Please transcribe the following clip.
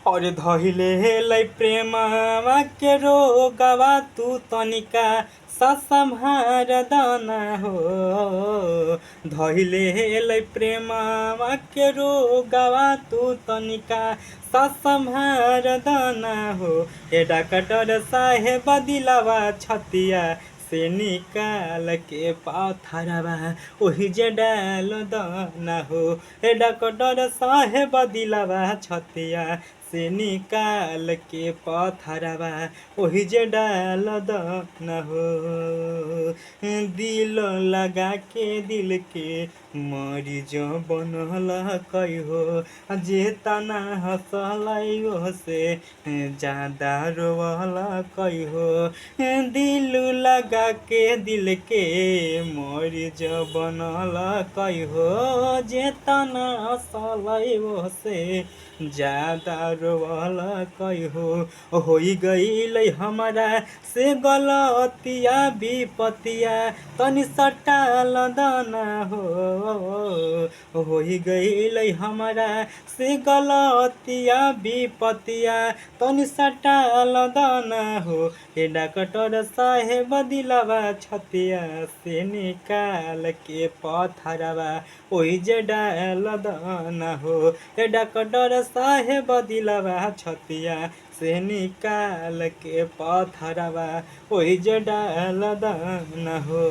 और धइले लै प्रेमवा के रोगवा तू तनिका ससम्हार दाना हो। धइले लै प्रेमवा के रोगवा तू तनिका ससम्हार दाना हो। ए डॉक्टर साहेब दिलवा छतिया से निकाल के पाथरवा ओहि जे डाल दाना हो। ए डॉक्टर साहेब दिलवा छतिया से निकाल के पाथरवा ओहि जे डाल दाना हो। दिल लगा के दिल के मरीज बनल कई हो। जे तना हंसलै से ज्यादा रोवल कई हो। दिल लगा के दिल के मरीज बनल कई हो। जे तना हंसलै से ज्यादा रोवल कई हो। होई गई हमारा से गलतिया विपतिया तनि सटाल दाना हो। होई गई हमारा से गलतिया विपतिया तनि सटाल दाना हो। ए डॉक्टर साहेब दिलवा छतिया से निकाल के पाथरवा ओहि जे डाल दाना हो। ए डॉक्टर साहेब दिलवा छतिया से निकाल के पाथरवा ओहि जे डाल दाना हो।